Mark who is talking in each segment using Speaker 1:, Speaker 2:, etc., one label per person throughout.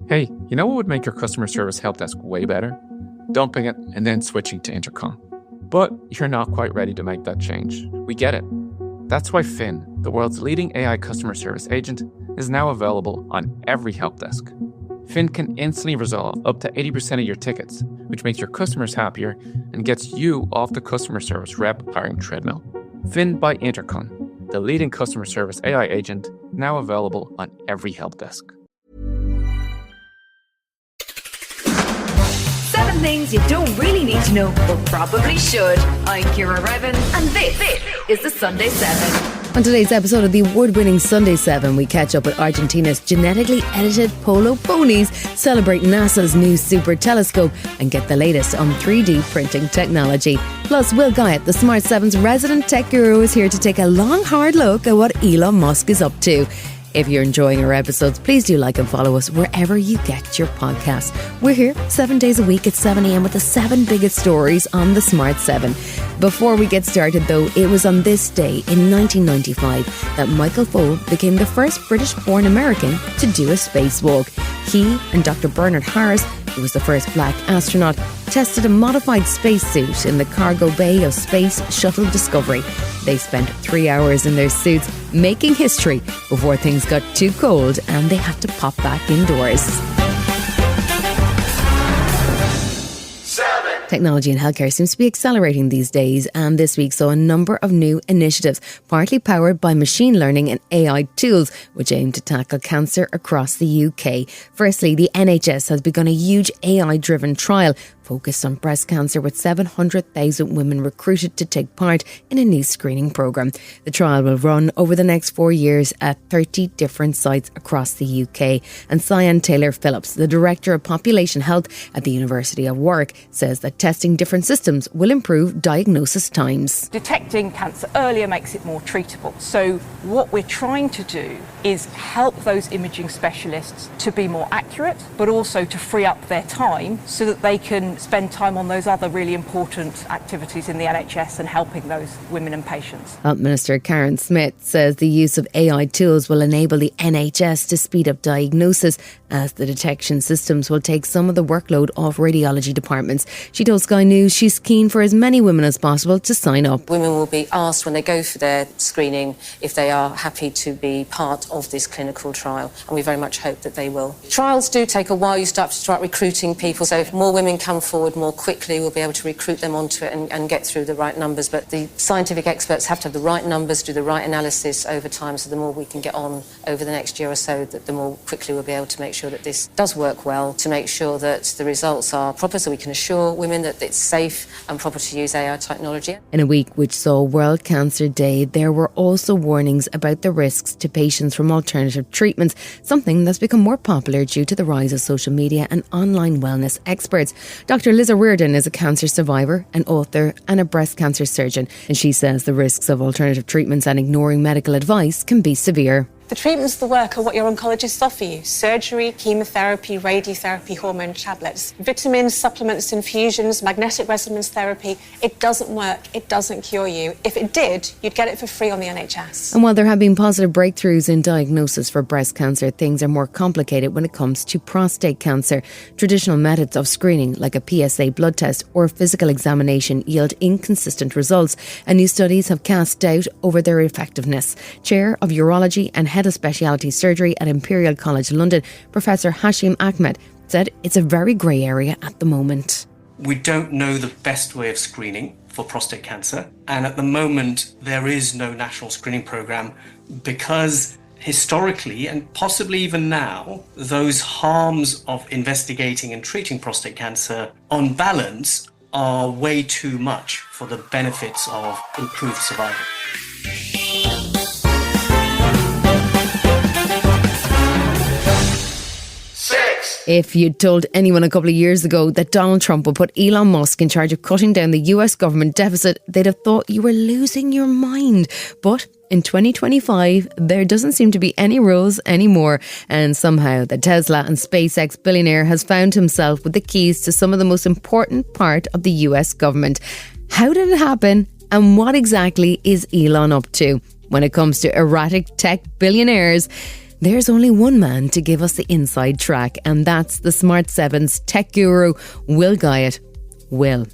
Speaker 1: Hey, you know what would make your customer service help desk way better? Dumping it and then switching to intercom. But you're not quite ready to make that change. We get it. That's why Finn, the world's leading AI customer service agent, is now available on every help desk. Finn can instantly resolve up to 80% of your tickets, which makes your customers happier and gets you off the customer service rep hiring treadmill. Finn by Intercom, the leading customer service AI agent, now available on every help desk.
Speaker 2: 7 things you don't really need to know, but probably should. I'm Ciara Revin, and this is the Sunday 7.
Speaker 3: On today's episode of the award-winning Sunday 7, we catch up with Argentina's genetically edited polo ponies, celebrate NASA's new super telescope, and get the latest on 3D printing technology. Plus, Will Guyatt, the Smart 7's resident tech guru, is here to take a long, hard look at what Elon Musk is up to. If you're enjoying our episodes, please do like and follow us wherever you get your podcasts. We're here 7 days a week at 7 a.m. with the 7 biggest stories on the Smart 7. Before we get started, though, it was on this day in 1995 that Michael Foale became the first British-born American to do a spacewalk. He and Dr. Bernard Harris, who was the first black astronaut, tested a modified spacesuit in the cargo bay of Space Shuttle Discovery. They spent 3 hours in their suits making history before things got too cold and they had to pop back indoors.
Speaker 4: 7.
Speaker 3: Technology in healthcare seems to be accelerating these days, and this week saw a number of new initiatives, partly powered by machine learning and AI tools, which aim to tackle cancer across the UK. Firstly, the NHS has begun a huge AI-driven trial focused on breast cancer, with 700,000 women recruited to take part in a new screening programme. The trial will run over the next 4 years at 30 different sites across the UK. And Sian Taylor-Phillips, the Director of Population Health at the University of Warwick, says that testing different systems will improve diagnosis times.
Speaker 5: Detecting cancer earlier makes it more treatable. So what we're trying to do is help those imaging specialists to be more accurate, but also to free up their time so that they can spend time on those other really important activities in the NHS and helping those women and patients.
Speaker 3: Health Minister Karin Smyth says the use of AI tools will enable the NHS to speed up diagnosis, as the detection systems will take some of the workload off radiology departments. She told Sky News she's keen for as many women as possible to sign up.
Speaker 6: Women will be asked when they go for their screening if they are happy to be part of this clinical trial, and we very much hope that they will. Trials do take a while. You start recruiting people, so if more women come forward more quickly, we'll be able to recruit them onto it and get through the right numbers. But the scientific experts have to have the right numbers, do the right analysis over time, so the more we can get on over the next year or so, that the more quickly we'll be able to make sure that this does work well, to make sure that the results are proper, so we can assure women that it's safe and proper to use AI technology.
Speaker 3: In a week which saw World Cancer Day, there were also warnings about the risks to patients from alternative treatments, something that's become more popular due to the rise of social media and online wellness experts. Dr. Liz O'Riordan is a cancer survivor, an author and a breast cancer surgeon, and she says the risks of alternative treatments and ignoring medical advice can be severe.
Speaker 7: The treatments that work are what your oncologists offer you: surgery, chemotherapy, radiotherapy, hormone tablets, vitamins, supplements, infusions, magnetic resonance therapy. It doesn't work. It doesn't cure you. If it did, you'd get it for free on the NHS.
Speaker 3: And while there have been positive breakthroughs in diagnosis for breast cancer, things are more complicated when it comes to prostate cancer. Traditional methods of screening, like a PSA blood test or physical examination, yield inconsistent results, and new studies have cast doubt over their effectiveness. Chair of Urology and Head of Speciality Surgery at Imperial College London, Professor Hashim Ahmed, said it's a very grey area at the moment.
Speaker 8: We don't know the best way of screening for prostate cancer, and at the moment there is no national screening programme because historically, and possibly even now, those harms of investigating and treating prostate cancer on balance are way too much for the benefits of improved survival.
Speaker 3: If you'd told anyone a couple of years ago that Donald Trump would put Elon Musk in charge of cutting down the US government deficit, they'd have thought you were losing your mind. But in 2025, there doesn't seem to be any rules anymore. And somehow the Tesla and SpaceX billionaire has found himself with the keys to some of the most important part of the US government. How did it happen? And what exactly is Elon up to when it comes to erratic tech billionaires? There's only one man to give us the inside track, and that's the Smart 7's tech guru, Will Guyatt. Will,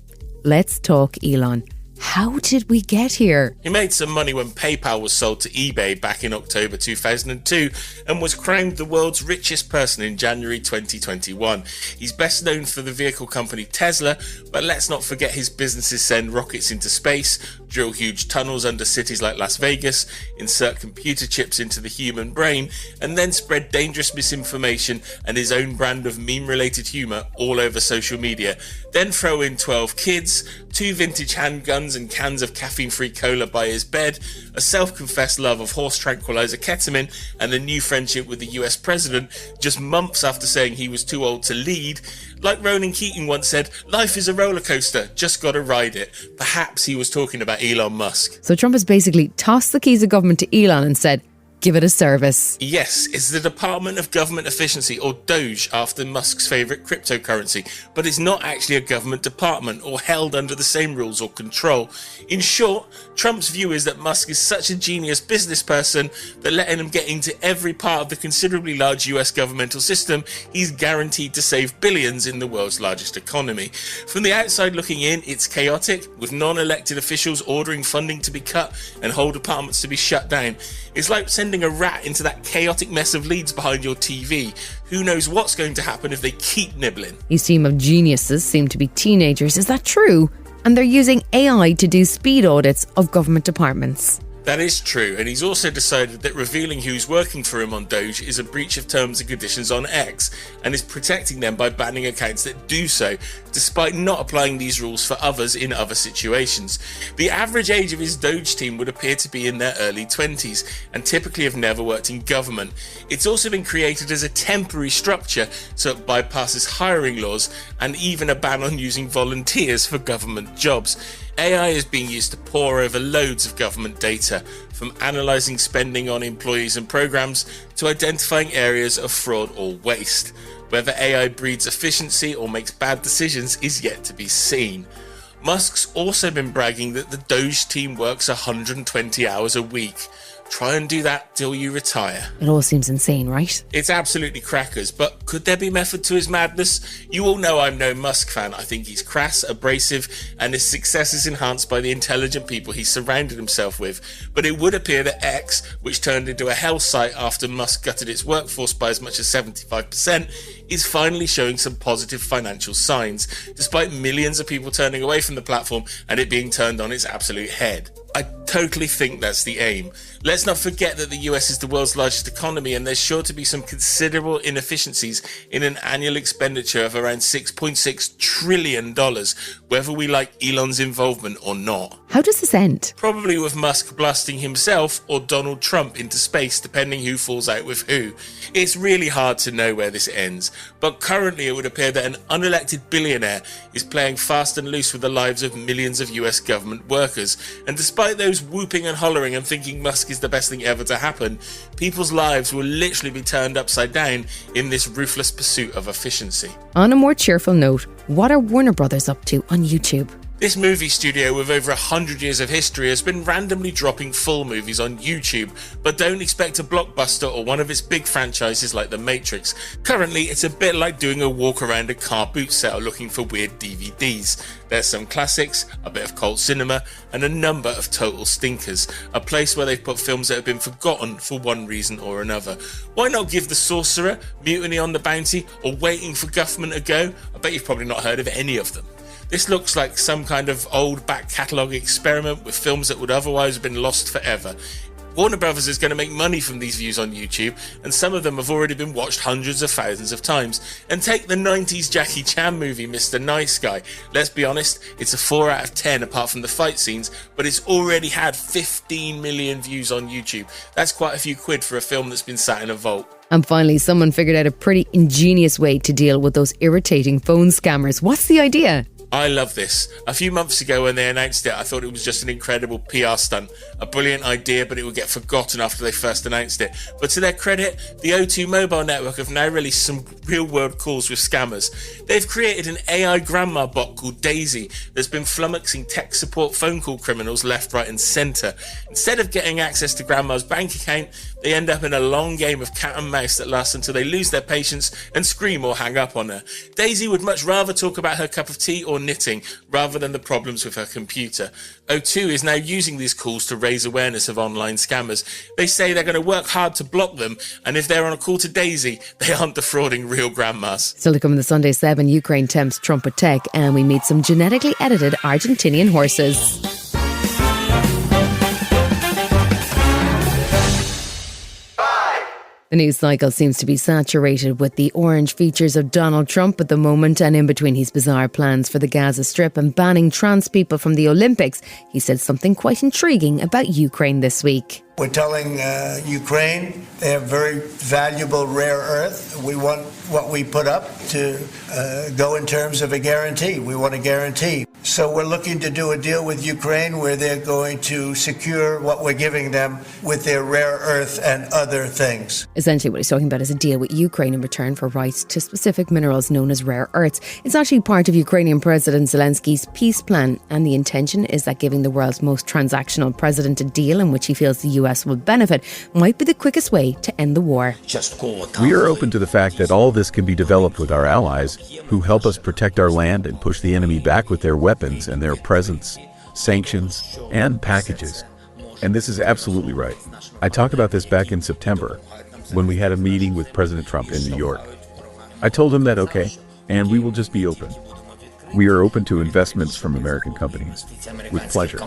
Speaker 3: let's talk Elon. How did we get here?
Speaker 4: He made some money when PayPal was sold to eBay back in October 2002 and was crowned the world's richest person in January 2021. He's best known for the vehicle company Tesla, but let's not forget his businesses send rockets into space, drill huge tunnels under cities like Las Vegas, insert computer chips into the human brain, and then spread dangerous misinformation and his own brand of meme-related humour all over social media. Then throw in 12 kids, 2 vintage handguns and cans of caffeine-free cola by his bed, a self-confessed love of horse tranquilizer ketamine, and a new friendship with the US president just months after saying he was too old to lead. Like Ronan Keating once said, life is a roller coaster, just gotta ride it. Perhaps he was talking about Elon Musk.
Speaker 3: So Trump has basically tossed the keys of government to Elon and said, give it a service.
Speaker 4: Yes, it's the Department of Government Efficiency, or Doge, after Musk's favourite cryptocurrency, but it's not actually a government department or held under the same rules or control. In short, Trump's view is that Musk is such a genius business person that letting him get into every part of the considerably large US governmental system, he's guaranteed to save billions in the world's largest economy. From the outside looking in, it's chaotic, with non-elected officials ordering funding to be cut and whole departments to be shut down. It's like sending a rat into that chaotic mess of leads behind your TV. Who knows what's going to happen if they keep nibbling?
Speaker 3: His team of geniuses seem to be teenagers. Is that true? And they're using AI to do speed audits of government departments.
Speaker 4: That is true, and he's also decided that revealing who's working for him on Doge is a breach of terms and conditions on X, and is protecting them by banning accounts that do so, despite not applying these rules for others in other situations. The average age of his Doge team would appear to be in their early 20s, and typically have never worked in government. It's also been created as a temporary structure, so it bypasses hiring laws, and even a ban on using volunteers for government jobs. AI is being used to pore over loads of government data, from analysing spending on employees and programmes to identifying areas of fraud or waste. Whether AI breeds efficiency or makes bad decisions is yet to be seen. Musk's also been bragging that the Doge team works 120 hours a week. Try and do that till you retire.
Speaker 3: It all seems insane, right?
Speaker 4: It's absolutely crackers, but could there be method to his madness? You all know I'm no Musk fan. I think he's crass, abrasive, and his success is enhanced by the intelligent people he's surrounded himself with. But it would appear that X, which turned into a hell site after Musk gutted its workforce by as much as 75%, is finally showing some positive financial signs, despite millions of people turning away from the platform and it being turned on its absolute head. I totally think that's the aim. Let's not forget that the US is the world's largest economy, and there's sure to be some considerable inefficiencies in an annual expenditure of around $6.6 trillion, whether we like Elon's involvement or not.
Speaker 3: How does this end?
Speaker 4: Probably with Musk blasting himself or Donald Trump into space, depending who falls out with who. It's really hard to know where this ends, but currently it would appear that an unelected billionaire is playing fast and loose with the lives of millions of US government workers, and despite those whooping and hollering and thinking Musk is the best thing ever to happen, people's lives will literally be turned upside down in this ruthless pursuit of efficiency.
Speaker 3: On a more cheerful note, what are Warner Brothers up to on YouTube?
Speaker 4: This movie studio with over 100 years of history has been randomly dropping full movies on YouTube, but don't expect a blockbuster or one of its big franchises like The Matrix. Currently, it's a bit like doing a walk around a car boot sale looking for weird DVDs. There's some classics, a bit of cult cinema, and a number of total stinkers. A place where they've put films that have been forgotten for one reason or another. Why not give The Sorcerer, Mutiny on the Bounty, or Waiting for Guffman a go? I bet you've probably not heard of any of them. This looks like some kind of old back catalogue experiment with films that would otherwise have been lost forever. Warner Brothers is going to make money from these views on YouTube, and some of them have already been watched hundreds of thousands of times. And take the 90s Jackie Chan movie, Mr. Nice Guy. Let's be honest, it's a 4 out of 10 apart from the fight scenes, but it's already had 15 million views on YouTube. That's quite a few quid for a film that's been sat in a vault.
Speaker 3: And finally, someone figured out a pretty ingenious way to deal with those irritating phone scammers. What's the idea?
Speaker 4: I love this. A few months ago when they announced it, I thought it was just an incredible PR stunt. A brilliant idea, but it would get forgotten after they first announced it. But to their credit, the O2 mobile network have now released some real-world calls with scammers. They've created an AI grandma bot called Daisy that's been flummoxing tech support phone call criminals left, right and centre. Instead of getting access to grandma's bank account, They end up in a long game of cat and mouse that lasts until they lose their patience and scream or hang up on her. Daisy would much rather talk about her cup of tea or knitting rather than the problems with her computer. O2 is now using these calls to raise awareness of online scammers. They say they're going to work hard to block them, and if they're on a call to Daisy, they aren't defrauding real grandmas.
Speaker 3: Still to come in the Sunday 7, Ukraine tempts Trump with tech, and we meet some genetically edited Argentinian horses. The news cycle seems to be saturated with the orange features of Donald Trump at the moment, and in between his bizarre plans for the Gaza Strip and banning trans people from the Olympics, he said something quite intriguing about Ukraine this week.
Speaker 9: We're telling Ukraine they have very valuable rare earth. We want what we put up to go in terms of a guarantee. We want a guarantee. So we're looking to do a deal with Ukraine where they're going to secure what we're giving them with their rare earth and other things.
Speaker 3: Essentially what he's talking about is a deal with Ukraine in return for rights to specific minerals known as rare earths. It's actually part of Ukrainian President Zelensky's peace plan, and the intention is that giving the world's most transactional president a deal in which he feels the US will benefit might be the quickest way to end the war.
Speaker 10: We are open to the fact that all this can be developed with our allies who help us protect our land and push the enemy back with their weapons and their presence, sanctions, and packages. And this is absolutely right. I talked about this back in September when we had a meeting with President Trump in New York. I told him that, okay, and we will just be open. We are open to investments from American companies, with pleasure.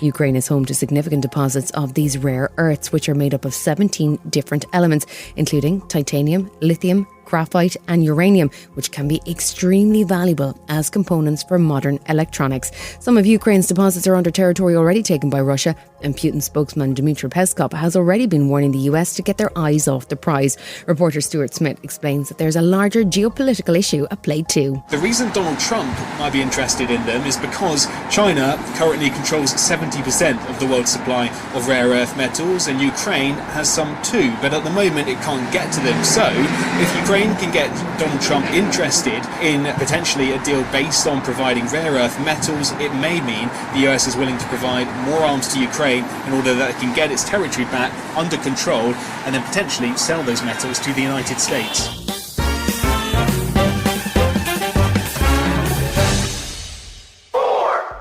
Speaker 3: Ukraine is home to significant deposits of these rare earths, which are made up of 17 different elements, including titanium, lithium, graphite and uranium, which can be extremely valuable as components for modern electronics. Some of Ukraine's deposits are under territory already taken by Russia, and Putin spokesman Dmitry Peskov has already been warning the US to get their eyes off the prize. Reporter Stuart Smyth explains that there's a larger geopolitical issue at play too.
Speaker 11: The reason Donald Trump might be interested in them is because China currently controls 70% of the world's supply of rare earth metals, and Ukraine has some too, but at the moment it can't get to them. So if Ukraine can get Donald Trump interested in potentially a deal based on providing rare earth metals, it may mean the US is willing to provide more arms to Ukraine in order that it can get its territory back under control and then potentially sell those metals to the United States.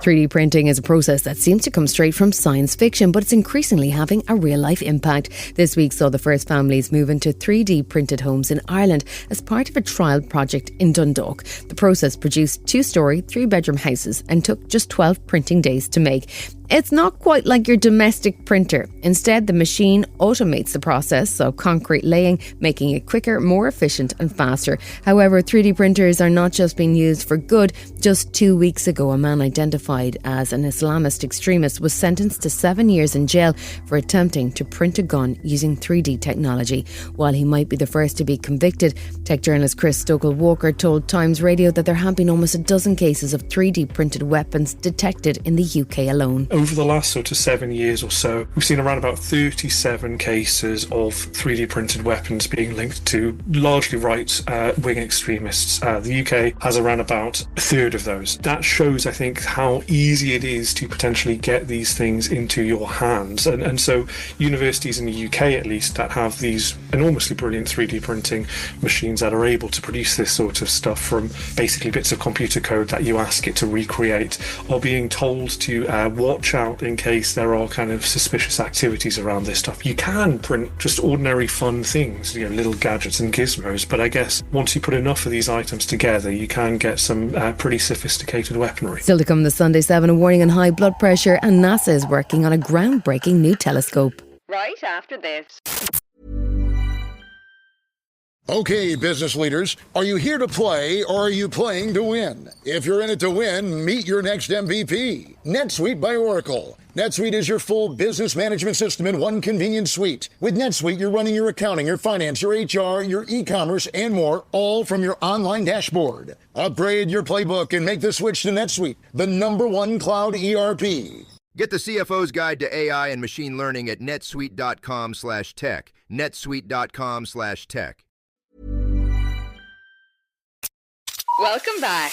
Speaker 3: 3D printing is a process that seems to come straight from science fiction, but it's increasingly having a real-life impact. This week saw the first families move into 3D printed homes in Ireland as part of a trial project in Dundalk. The process produced 2-storey, 3-bedroom houses and took just 12 printing days to make. It's not quite like your domestic printer. Instead, the machine automates the process of concrete laying, making it quicker, more efficient and faster. However, 3D printers are not just being used for good. Just 2 weeks ago, a man identified as an Islamist extremist was sentenced to 7 years in jail for attempting to print a gun using 3D technology. While he might be the first to be convicted, tech journalist Chris Stokel Walker told Times Radio that there have been almost a dozen cases of 3D printed weapons detected in the UK alone.
Speaker 12: Over the last sort of 7 years or so, we've seen around about 37 cases of 3D printed weapons being linked to largely right-wing extremists. The UK has around about a third of those. That shows, I think, how easy it is to potentially get these things into your hands. And so universities in the UK, at least, that have these enormously brilliant 3D printing machines that are able to produce this sort of stuff from basically bits of computer code that you ask it to recreate, are being told to watch out in case there are kind of suspicious activities around this stuff. You can print just ordinary fun things, little gadgets and gizmos, but I guess once you put enough of these items together, you can get some pretty sophisticated weaponry.
Speaker 3: Still to come this Sunday 7, a warning on high blood pressure, and NASA is working on a groundbreaking new telescope.
Speaker 2: Right after this.
Speaker 13: Okay, business leaders, are you here to play or are you playing to win? If you're in it to win, meet your next MVP. NetSuite by Oracle. NetSuite is your full business management system in one convenient suite. With NetSuite, you're running your accounting, your finance, your HR, your e-commerce, and more, all from your online dashboard. Upgrade your playbook and make the switch to NetSuite, the #1 cloud ERP.
Speaker 14: Get the CFO's Guide to AI and Machine Learning at netsuite.com/tech. netsuite.com/tech.
Speaker 2: Welcome back.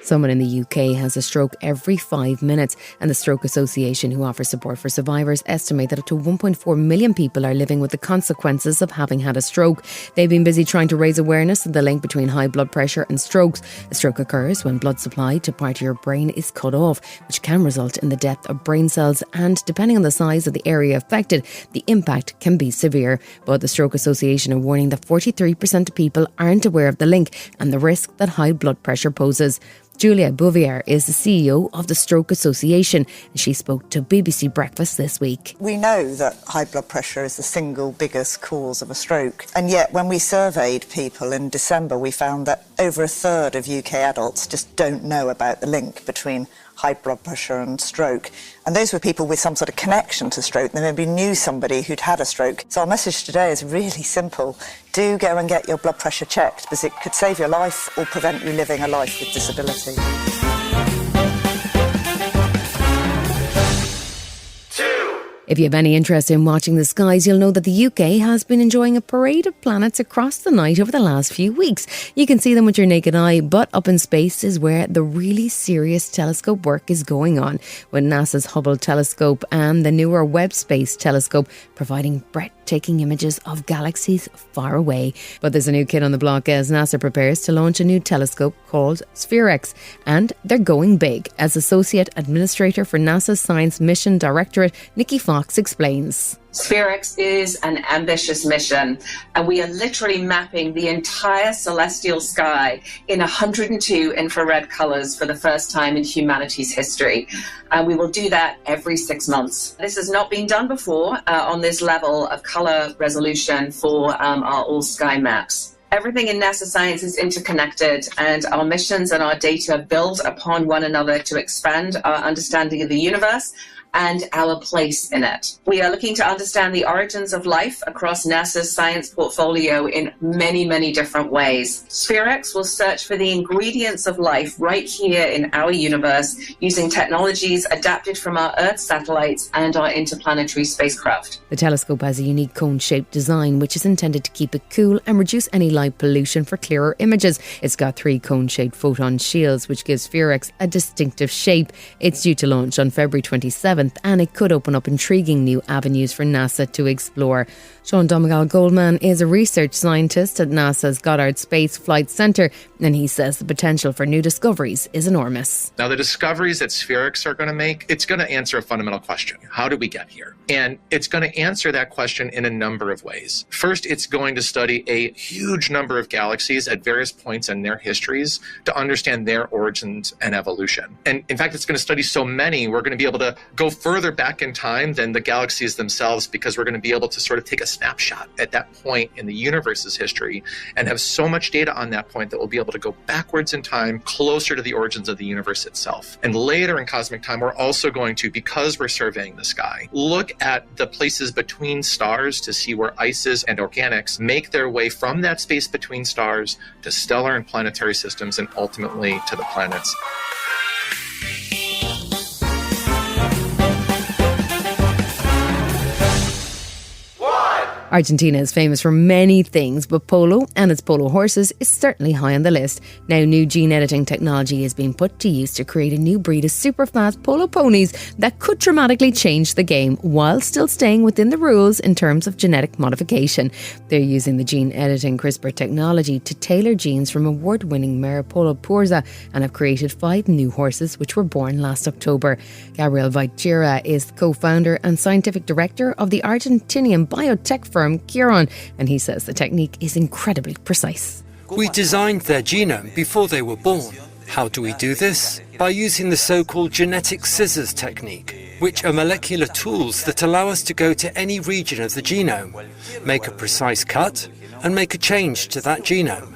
Speaker 3: Someone in the UK has a stroke every 5 minutes, and the Stroke Association, who offers support for survivors, estimate that up to 1.4 million people are living with the consequences of having had a stroke. They've been busy trying to raise awareness of the link between high blood pressure and strokes. A stroke occurs when blood supply to part of your brain is cut off, which can result in the death of brain cells, and depending on the size of the area affected, the impact can be severe. But the Stroke Association are warning that 43% of people aren't aware of the link and the risk that high blood pressure poses. Juliet Bouverie is the CEO of the Stroke Association, and she spoke to BBC Breakfast this week.
Speaker 15: We know that high blood pressure is the single biggest cause of a stroke, and yet when we surveyed people in December, we found that over a third of UK adults just don't know about the link between high blood pressure and stroke. And those were people with some sort of connection to stroke. They maybe knew somebody who'd had a stroke. So our message today is really simple. Do go and get your blood pressure checked, because it could save your life or prevent you living a life with disability.
Speaker 3: If you have any interest in watching the skies, you'll know that the UK has been enjoying a parade of planets across the night over the last few weeks. You can see them with your naked eye, but up in space is where the really serious telescope work is going on, with NASA's Hubble telescope and the newer Webb Space telescope providing breathtaking images of galaxies far away. But there's a new kid on the block as NASA prepares to launch a new telescope called SphereX, and they're going big. As Associate Administrator for NASA's Science Mission Directorate, Nikki Fox explains.
Speaker 16: SphereX is an ambitious mission, and we are literally mapping the entire celestial sky in 102 infrared colours for the first time in humanity's history. And we will do that every 6 months. This has not been done before on this level of colour resolution for our all-sky maps. Everything in NASA science is interconnected, and our missions and our data build upon one another to expand our understanding of the universe and our place in it. We are looking to understand the origins of life across NASA's science portfolio in many, many different ways. SphereX will search for the ingredients of life right here in our universe using technologies adapted from our Earth satellites and our interplanetary spacecraft.
Speaker 3: The telescope has a unique cone-shaped design which is intended to keep it cool and reduce any light pollution for clearer images. It's got 3 cone-shaped photon shields which gives SphereX a distinctive shape. It's due to launch on February 27th, and it could open up intriguing new avenues for NASA to explore. Sean Donegal-Goldman is a research scientist at NASA's Goddard Space Flight Center, and he says the potential for new discoveries is enormous.
Speaker 17: Now, the discoveries that SphereX are going to make, it's going to answer a fundamental question. How did we get here? And it's going to answer that question in a number of ways. First, it's going to study a huge number of galaxies at various points in their histories to understand their origins and evolution. And in fact, it's going to study so many, we're going to be able to go further back in time than the galaxies themselves, because we're going to be able to sort of take a snapshot at that point in the universe's history and have so much data on that point that we'll be able to go backwards in time closer to the origins of the universe itself. And later in cosmic time, we're also going to, because we're surveying the sky, look at the places between stars to see where ices and organics make their way from that space between stars to stellar and planetary systems and ultimately to the planets.
Speaker 3: Argentina is famous for many things, but polo and its polo horses is certainly high on the list. Now, new gene editing technology is being put to use to create a new breed of super fast polo ponies that could dramatically change the game while still staying within the rules in terms of genetic modification. They're using the gene editing CRISPR technology to tailor genes from award-winning mare Polo Purza and have created 5 new horses which were born last October. Gabriel Vaichira is the co-founder and scientific director of the Argentinian biotech firm Karin, and he says the technique is incredibly precise.
Speaker 18: We designed their genome before they were born. How do we do this? By using the so-called genetic scissors technique, which are molecular tools that allow us to go to any region of the genome, make a precise cut, and make a change to that genome.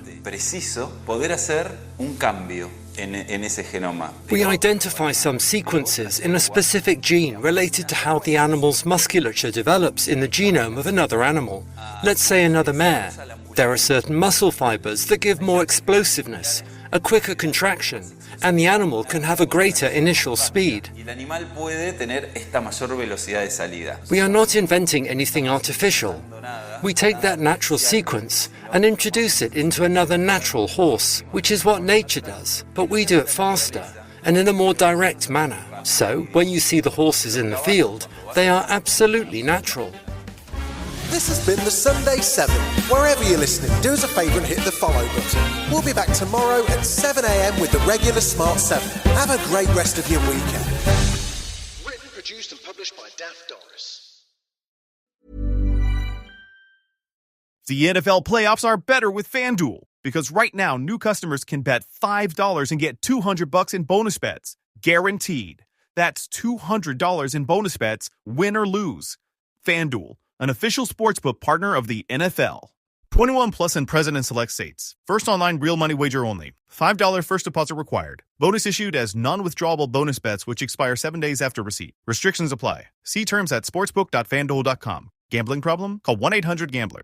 Speaker 18: We identify some sequences in a specific gene related to how the animal's musculature develops in the genome of another animal. Let's say another mare. There are certain muscle fibers that give more explosiveness, a quicker contraction, and the animal can have a greater initial speed. We are not inventing anything artificial. We take that natural sequence and introduce it into another natural horse, which is what nature does, but we do it faster and in a more direct manner. So, when you see the horses in the field, they are absolutely natural.
Speaker 19: This has been the Sunday 7. Wherever you're listening, do us a favour and hit the follow button. We'll be back tomorrow at 7 a.m. with the regular Smart 7. Have a great rest of your weekend.
Speaker 13: Written, produced and published by Daft Doris.
Speaker 20: The NFL playoffs are better with FanDuel, because right now new customers can bet $5 and get $200 in bonus bets. Guaranteed. That's $200 in bonus bets, win or lose. FanDuel, an official sportsbook partner of the NFL. 21 plus and present in select states. First online real money wager only. $5 first deposit required. Bonus issued as non-withdrawable bonus bets which expire 7 days after receipt. Restrictions apply. See terms at sportsbook.fanduel.com. Gambling problem? Call 1-800-GAMBLER.